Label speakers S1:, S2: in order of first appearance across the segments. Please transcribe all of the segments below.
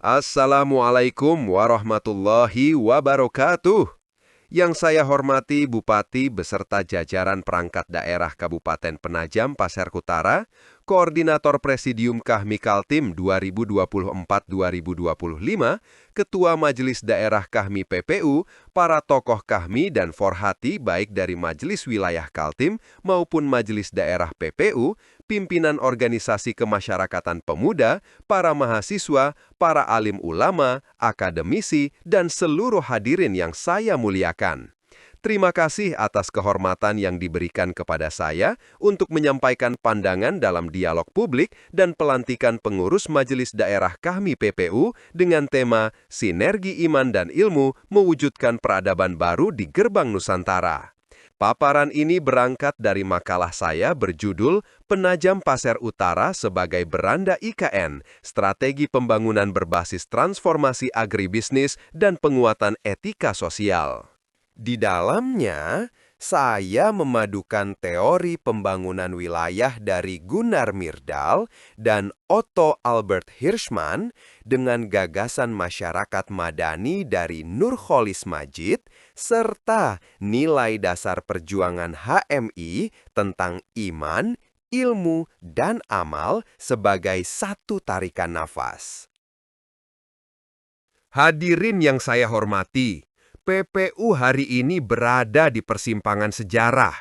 S1: Assalamualaikum warahmatullahi wabarakatuh. Yang saya hormati Bupati beserta jajaran perangkat daerah Kabupaten Penajam Pasir Utara, Koordinator Presidium Kahmi Kaltim 2024-2025, Ketua Majelis Daerah Kahmi PPU, para tokoh Kahmi dan Forhati baik dari Majelis Wilayah Kaltim maupun Majelis Daerah PPU, pimpinan organisasi kemasyarakatan pemuda, para mahasiswa, para alim ulama, akademisi, dan seluruh hadirin yang saya muliakan. Terima kasih atas kehormatan yang diberikan kepada saya untuk menyampaikan pandangan dalam dialog publik dan pelantikan pengurus Majelis Daerah Kahmi PPU dengan tema Sinergi Iman dan Ilmu Mewujudkan Peradaban Baru di Gerbang Nusantara. Paparan ini berangkat dari makalah saya berjudul Penajam Pasir Utara sebagai Beranda IKN, Strategi Pembangunan Berbasis Transformasi Agribisnis dan Penguatan Etika Sosial. Di dalamnya, saya memadukan teori pembangunan wilayah dari Gunnar Myrdal dan Otto Albert Hirschman dengan gagasan masyarakat madani dari Nurcholish Madjid serta nilai dasar perjuangan HMI tentang iman, ilmu, dan amal sebagai satu tarikan nafas. Hadirin yang saya hormati, PPU hari ini berada di persimpangan sejarah.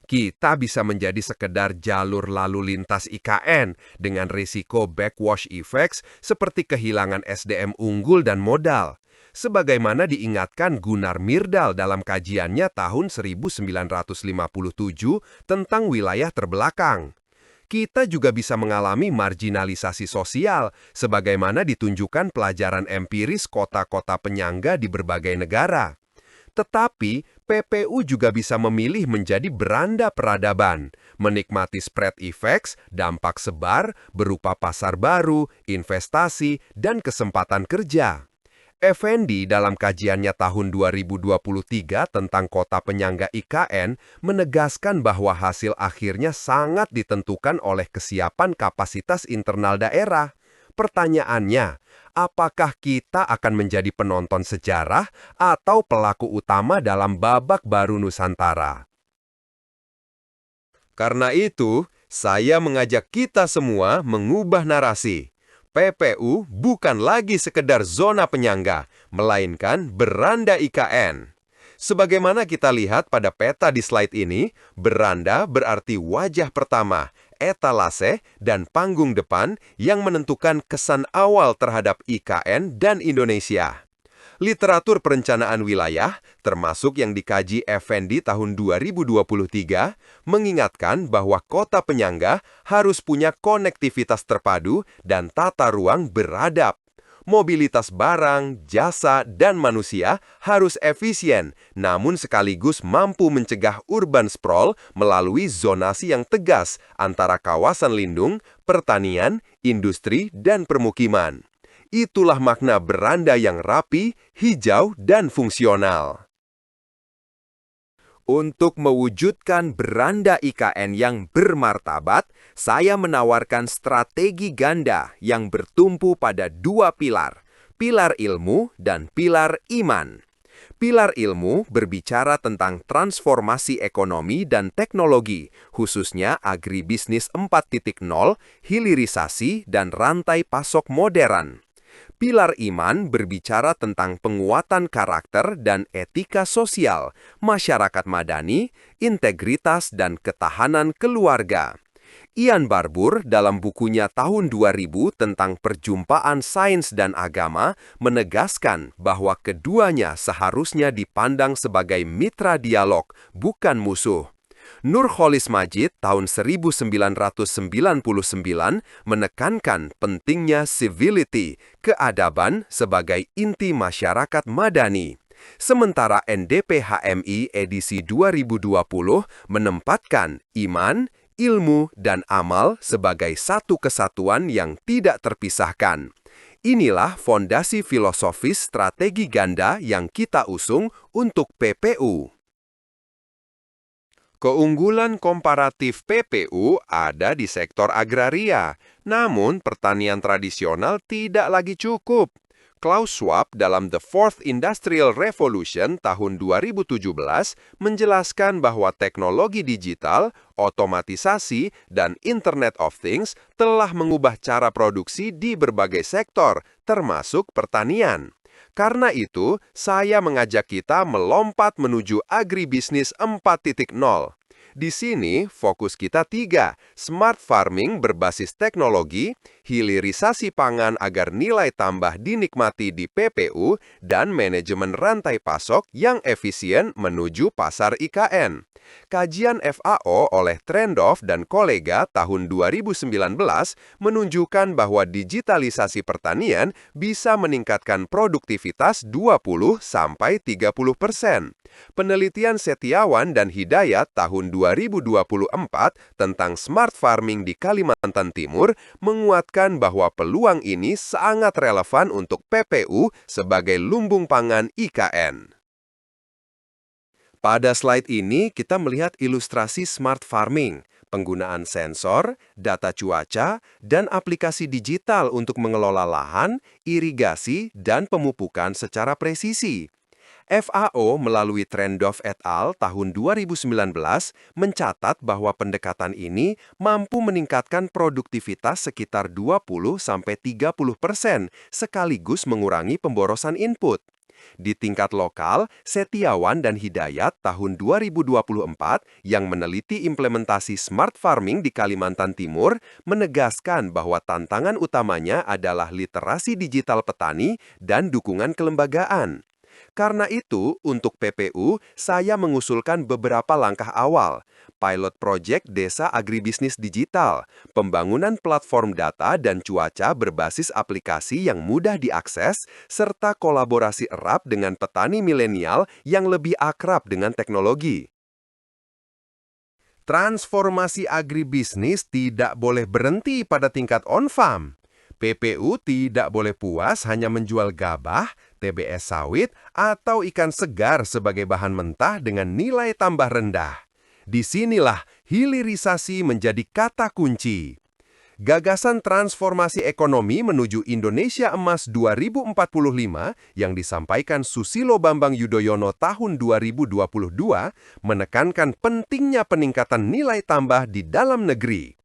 S1: Kita bisa menjadi sekedar jalur lalu lintas IKN dengan risiko backwash effects seperti kehilangan SDM unggul dan modal. Sebagaimana diingatkan Gunnar Myrdal dalam kajiannya tahun 1957 tentang wilayah terbelakang. Kita juga bisa mengalami marginalisasi sosial, sebagaimana ditunjukkan pelajaran empiris kota-kota penyangga di berbagai negara. Tetapi, PPU juga bisa memilih menjadi beranda peradaban, menikmati spread effects, dampak sebar, berupa pasar baru, investasi, dan kesempatan kerja. Effendi dalam kajiannya tahun 2023 tentang kota penyangga IKN menegaskan bahwa hasil akhirnya sangat ditentukan oleh kesiapan kapasitas internal daerah. Pertanyaannya, apakah kita akan menjadi penonton sejarah atau pelaku utama dalam babak baru Nusantara? Karena itu, saya mengajak kita semua mengubah narasi. PPU bukan lagi sekedar zona penyangga, melainkan beranda IKN. Sebagaimana kita lihat pada peta di slide ini, beranda berarti wajah pertama, etalase, dan panggung depan yang menentukan kesan awal terhadap IKN dan Indonesia. Literatur perencanaan wilayah, termasuk yang dikaji Effendi tahun 2023, mengingatkan bahwa kota penyangga harus punya konektivitas terpadu dan tata ruang beradab. Mobilitas barang, jasa, dan manusia harus efisien, namun sekaligus mampu mencegah urban sprawl melalui zonasi yang tegas antara kawasan lindung, pertanian, industri, dan permukiman. Itulah makna beranda yang rapi, hijau, dan fungsional. Untuk mewujudkan beranda IKN yang bermartabat, saya menawarkan strategi ganda yang bertumpu pada dua pilar, pilar ilmu dan pilar iman. Pilar ilmu berbicara tentang transformasi ekonomi dan teknologi, khususnya agribisnis 4.0, hilirisasi, dan rantai pasok modern. Pilar iman berbicara tentang penguatan karakter dan etika sosial, masyarakat madani, integritas dan ketahanan keluarga. Ian Barbour dalam bukunya tahun 2000 tentang perjumpaan sains dan agama menegaskan bahwa keduanya seharusnya dipandang sebagai mitra dialog, bukan musuh. Nurcholish Madjid tahun 1999 menekankan pentingnya civility, keadaban sebagai inti masyarakat madani. Sementara NDP HMI edisi 2020 menempatkan iman, ilmu, dan amal sebagai satu kesatuan yang tidak terpisahkan. Inilah fondasi filosofis strategi ganda yang kita usung untuk PPU. Keunggulan komparatif PPU ada di sektor agraria, namun pertanian tradisional tidak lagi cukup. Klaus Schwab dalam The Fourth Industrial Revolution tahun 2017 menjelaskan bahwa teknologi digital, otomatisasi, dan Internet of Things telah mengubah cara produksi di berbagai sektor, termasuk pertanian. Karena itu, saya mengajak kita melompat menuju agribisnis 4.0. Di sini, fokus kita 3, smart farming berbasis teknologi, hilirisasi pangan agar nilai tambah dinikmati di PPU, dan manajemen rantai pasok yang efisien menuju pasar IKN. Kajian FAO oleh Trendov dan kolega tahun 2019 menunjukkan bahwa digitalisasi pertanian bisa meningkatkan produktivitas 20-30%. Penelitian Setiawan dan Hidayat tahun 2024 tentang smart farming di Kalimantan Timur menguatkan bahwa peluang ini sangat relevan untuk PPU sebagai lumbung pangan IKN. Pada slide ini, kita melihat ilustrasi smart farming, penggunaan sensor, data cuaca, dan aplikasi digital untuk mengelola lahan, irigasi, dan pemupukan secara presisi. FAO melalui Trendov et al. Tahun 2019 mencatat bahwa pendekatan ini mampu meningkatkan produktivitas sekitar 20-30% sekaligus mengurangi pemborosan input. Di tingkat lokal, Setiawan dan Hidayat tahun 2024 yang meneliti implementasi smart farming di Kalimantan Timur menegaskan bahwa tantangan utamanya adalah literasi digital petani dan dukungan kelembagaan. Karena itu, untuk PPU, saya mengusulkan beberapa langkah awal. Pilot Project Desa Agribisnis Digital, pembangunan platform data dan cuaca berbasis aplikasi yang mudah diakses, serta kolaborasi erat dengan petani milenial yang lebih akrab dengan teknologi. Transformasi agribisnis tidak boleh berhenti pada tingkat on-farm. PPU tidak boleh puas hanya menjual gabah, TBS sawit, atau ikan segar sebagai bahan mentah dengan nilai tambah rendah. Disinilah hilirisasi menjadi kata kunci. Gagasan transformasi ekonomi menuju Indonesia Emas 2045 yang disampaikan Susilo Bambang Yudhoyono tahun 2022 menekankan pentingnya peningkatan nilai tambah di dalam negeri.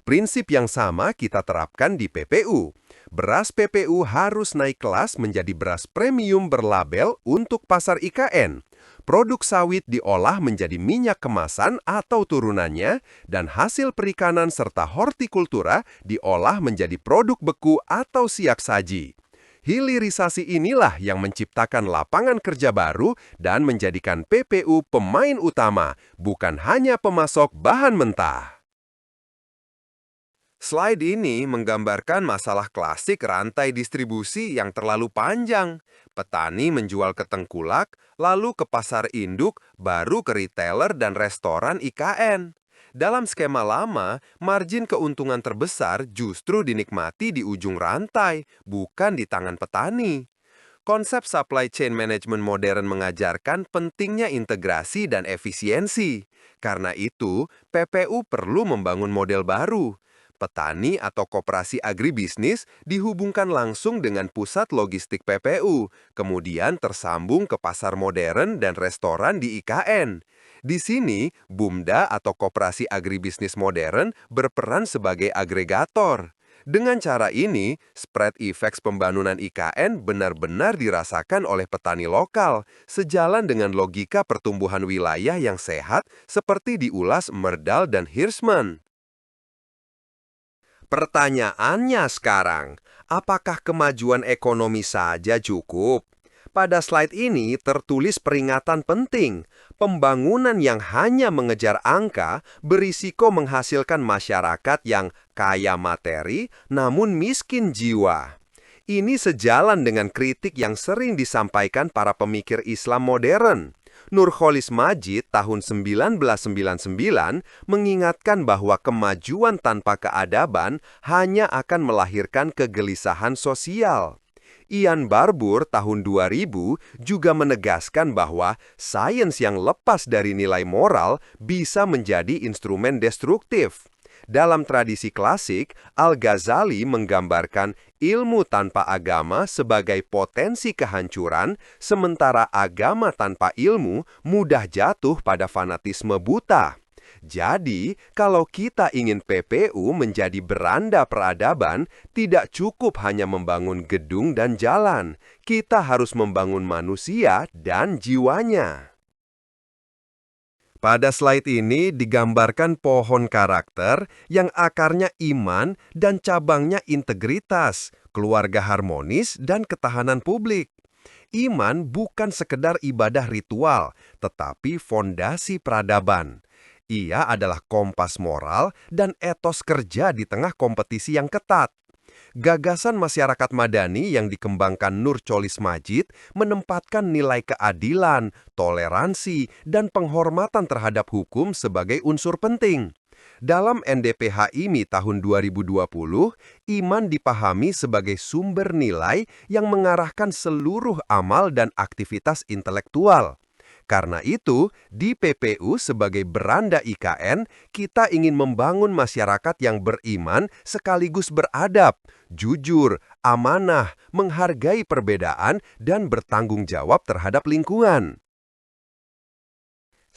S1: Prinsip yang sama kita terapkan di PPU. Beras PPU harus naik kelas menjadi beras premium berlabel untuk pasar IKN. Produk sawit diolah menjadi minyak kemasan atau turunannya, dan hasil perikanan serta hortikultura diolah menjadi produk beku atau siap saji. Hilirisasi inilah yang menciptakan lapangan kerja baru dan menjadikan PPU pemain utama, bukan hanya pemasok bahan mentah. Slide ini menggambarkan masalah klasik rantai distribusi yang terlalu panjang. Petani menjual ke tengkulak, lalu ke pasar induk, baru ke retailer dan restoran IKN. Dalam skema lama, margin keuntungan terbesar justru dinikmati di ujung rantai, bukan di tangan petani. Konsep supply chain management modern mengajarkan pentingnya integrasi dan efisiensi. Karena itu, PPU perlu membangun model baru. Petani atau koperasi agribisnis dihubungkan langsung dengan pusat logistik PPU, kemudian tersambung ke pasar modern dan restoran di IKN. Di sini, BUMDA atau koperasi agribisnis modern berperan sebagai agregator. Dengan cara ini, spread effects pembangunan IKN benar-benar dirasakan oleh petani lokal, sejalan dengan logika pertumbuhan wilayah yang sehat seperti diulas Merdal dan Hirschman. Pertanyaannya sekarang, apakah kemajuan ekonomi saja cukup? Pada slide ini tertulis peringatan penting. Pembangunan yang hanya mengejar angka berisiko menghasilkan masyarakat yang kaya materi namun miskin jiwa. Ini sejalan dengan kritik yang sering disampaikan para pemikir Islam modern. Nurholis Majid tahun 1999 mengingatkan bahwa kemajuan tanpa keadaban hanya akan melahirkan kegelisahan sosial. Ian Barbour tahun 2000 juga menegaskan bahwa sains yang lepas dari nilai moral bisa menjadi instrumen destruktif. Dalam tradisi klasik, Al-Ghazali menggambarkan ilmu tanpa agama sebagai potensi kehancuran, sementara agama tanpa ilmu mudah jatuh pada fanatisme buta. Jadi, kalau kita ingin PPU menjadi beranda peradaban, tidak cukup hanya membangun gedung dan jalan. Kita harus membangun manusia dan jiwanya. Pada slide ini digambarkan pohon karakter yang akarnya iman dan cabangnya integritas, keluarga harmonis, dan ketahanan publik. Iman bukan sekedar ibadah ritual, tetapi fondasi peradaban. Ia adalah kompas moral dan etos kerja di tengah kompetisi yang ketat. Gagasan masyarakat madani yang dikembangkan Nurcholish Madjid menempatkan nilai keadilan, toleransi, dan penghormatan terhadap hukum sebagai unsur penting. Dalam NDP HIMI tahun 2020, iman dipahami sebagai sumber nilai yang mengarahkan seluruh amal dan aktivitas intelektual. Karena itu, di PPU sebagai beranda IKN, kita ingin membangun masyarakat yang beriman sekaligus beradab, jujur, amanah, menghargai perbedaan, dan bertanggung jawab terhadap lingkungan.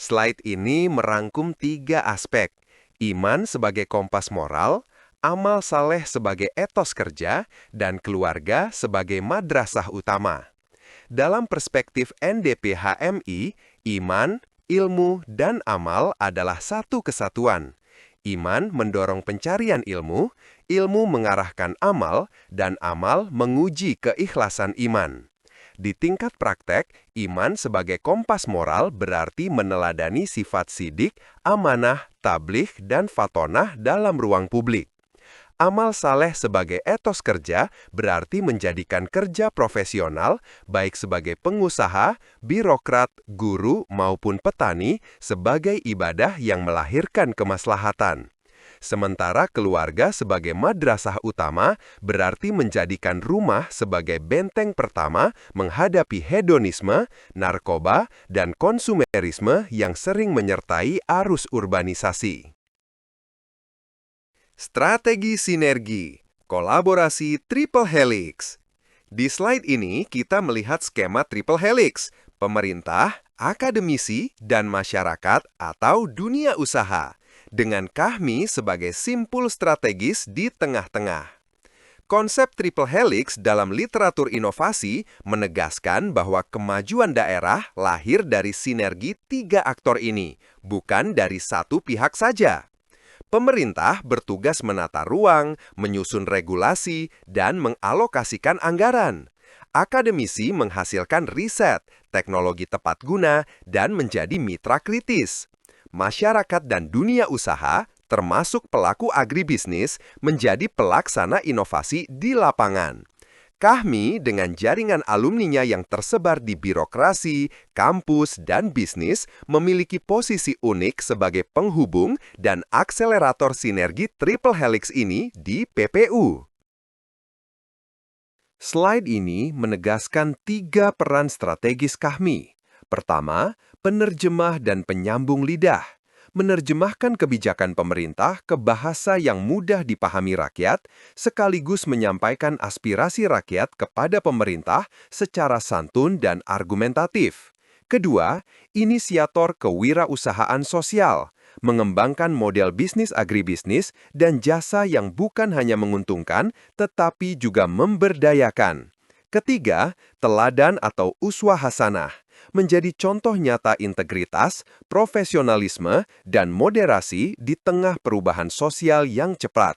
S1: Slide ini merangkum 3 aspek: iman sebagai kompas moral, amal saleh sebagai etos kerja, dan keluarga sebagai madrasah utama. Dalam perspektif NDP HMI, iman, ilmu, dan amal adalah satu kesatuan. Iman mendorong pencarian ilmu, ilmu mengarahkan amal, dan amal menguji keikhlasan iman. Di tingkat praktek, iman sebagai kompas moral berarti meneladani sifat sidik, amanah, tabligh, dan fatonah dalam ruang publik. Amal saleh sebagai etos kerja berarti menjadikan kerja profesional, baik sebagai pengusaha, birokrat, guru, maupun petani, sebagai ibadah yang melahirkan kemaslahatan. Sementara keluarga sebagai madrasah utama berarti menjadikan rumah sebagai benteng pertama menghadapi hedonisme, narkoba, dan konsumerisme yang sering menyertai arus urbanisasi. Strategi sinergi, kolaborasi triple helix. Di slide ini kita melihat skema triple helix, pemerintah, akademisi, dan masyarakat atau dunia usaha, dengan KAHMI sebagai simpul strategis di tengah-tengah. Konsep triple helix dalam literatur inovasi menegaskan bahwa kemajuan daerah lahir dari sinergi 3 aktor ini, bukan dari satu pihak saja. Pemerintah bertugas menata ruang, menyusun regulasi, dan mengalokasikan anggaran. Akademisi menghasilkan riset, teknologi tepat guna, dan menjadi mitra kritis. Masyarakat dan dunia usaha, termasuk pelaku agribisnis, menjadi pelaksana inovasi di lapangan. KAHMI dengan jaringan alumninya yang tersebar di birokrasi, kampus, dan bisnis memiliki posisi unik sebagai penghubung dan akselerator sinergi triple helix ini di PPU. Slide ini menegaskan 3 peran strategis KAHMI. Pertama, penerjemah dan penyambung lidah. Menerjemahkan kebijakan pemerintah ke bahasa yang mudah dipahami rakyat, sekaligus menyampaikan aspirasi rakyat kepada pemerintah secara santun dan argumentatif. Kedua, inisiator kewirausahaan sosial, mengembangkan model bisnis agribisnis dan jasa yang bukan hanya menguntungkan, tetapi juga memberdayakan. Ketiga, teladan atau uswah hasanah, menjadi contoh nyata integritas, profesionalisme, dan moderasi di tengah perubahan sosial yang cepat.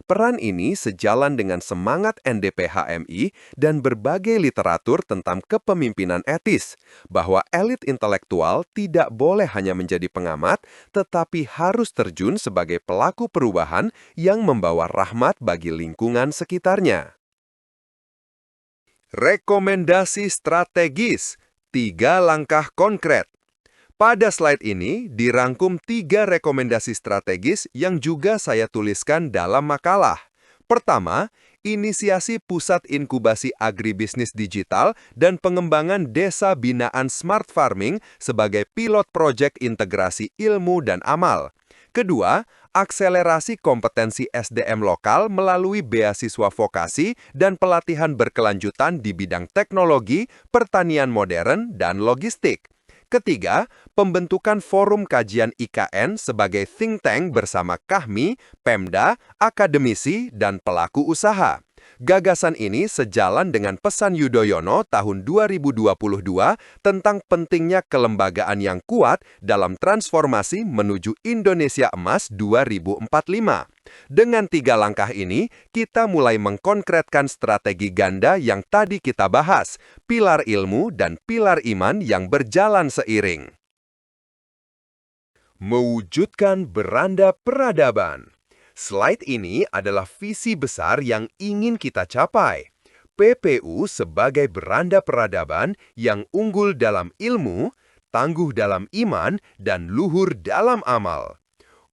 S1: Peran ini sejalan dengan semangat NDP HMI dan berbagai literatur tentang kepemimpinan etis, bahwa elit intelektual tidak boleh hanya menjadi pengamat, tetapi harus terjun sebagai pelaku perubahan yang membawa rahmat bagi lingkungan sekitarnya. Rekomendasi strategis, 3 langkah konkret. Pada slide ini dirangkum 3 rekomendasi strategis yang juga saya tuliskan dalam makalah. Pertama, inisiasi pusat inkubasi agribisnis digital dan pengembangan desa binaan smart farming sebagai pilot proyek integrasi ilmu dan amal. Kedua, akselerasi kompetensi SDM lokal melalui beasiswa vokasi dan pelatihan berkelanjutan di bidang teknologi, pertanian modern, dan logistik. Ketiga, pembentukan forum kajian IKN sebagai think tank bersama Kahmi, Pemda, akademisi, dan pelaku usaha. Gagasan ini sejalan dengan pesan Yudhoyono tahun 2022 tentang pentingnya kelembagaan yang kuat dalam transformasi menuju Indonesia Emas 2045. Dengan 3 langkah ini, kita mulai mengkonkretkan strategi ganda yang tadi kita bahas, pilar ilmu dan pilar iman yang berjalan seiring. Mewujudkan beranda peradaban. Slide ini adalah visi besar yang ingin kita capai. PPU sebagai beranda peradaban yang unggul dalam ilmu, tangguh dalam iman, dan luhur dalam amal.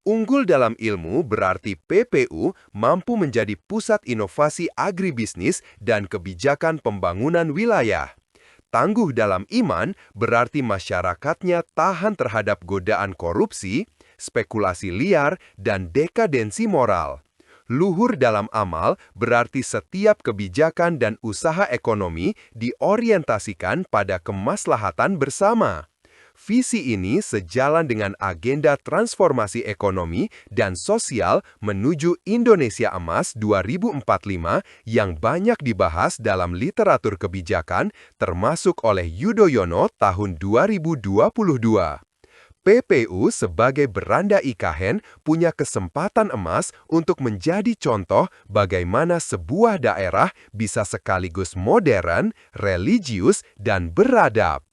S1: Unggul dalam ilmu berarti PPU mampu menjadi pusat inovasi agribisnis dan kebijakan pembangunan wilayah. Tangguh dalam iman berarti masyarakatnya tahan terhadap godaan korupsi, spekulasi liar, dan dekadensi moral. Luhur dalam amal berarti setiap kebijakan dan usaha ekonomi diorientasikan pada kemaslahatan bersama. Visi ini sejalan dengan agenda transformasi ekonomi dan sosial menuju Indonesia Emas 2045 yang banyak dibahas dalam literatur kebijakan termasuk oleh Yudhoyono tahun 2022. PPU sebagai beranda IKN punya kesempatan emas untuk menjadi contoh bagaimana sebuah daerah bisa sekaligus modern, religius, dan beradab.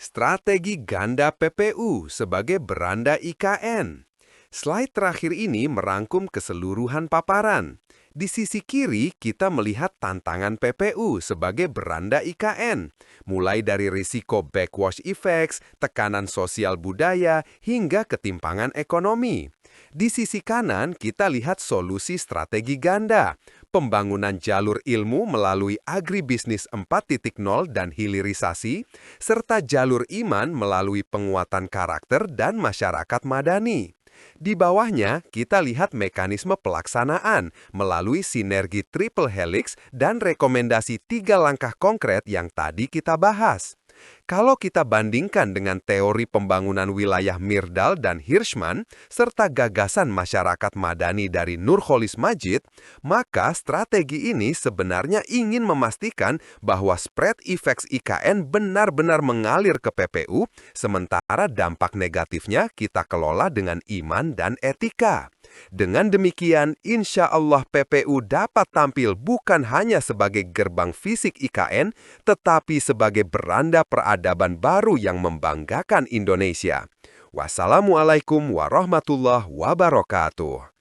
S1: Strategi ganda PPU sebagai beranda IKN. Slide terakhir ini merangkum keseluruhan paparan. Di sisi kiri, kita melihat tantangan PPU sebagai beranda IKN, mulai dari risiko backwash effects, tekanan sosial budaya, hingga ketimpangan ekonomi. Di sisi kanan, kita lihat solusi strategi ganda, pembangunan jalur ilmu melalui agribisnis 4.0 dan hilirisasi, serta jalur iman melalui penguatan karakter dan masyarakat madani. Di bawahnya, kita lihat mekanisme pelaksanaan melalui sinergi triple helix dan rekomendasi 3 langkah konkret yang tadi kita bahas. Kalau kita bandingkan dengan teori pembangunan wilayah Myrdal dan Hirschman, serta gagasan masyarakat madani dari Nurcholish Madjid, maka strategi ini sebenarnya ingin memastikan bahwa spread effects IKN benar-benar mengalir ke PPU, sementara dampak negatifnya kita kelola dengan iman dan etika. Dengan demikian, insya Allah PPU dapat tampil bukan hanya sebagai gerbang fisik IKN, tetapi sebagai beranda peradaban baru yang membanggakan Indonesia. Wassalamualaikum warahmatullahi wabarakatuh.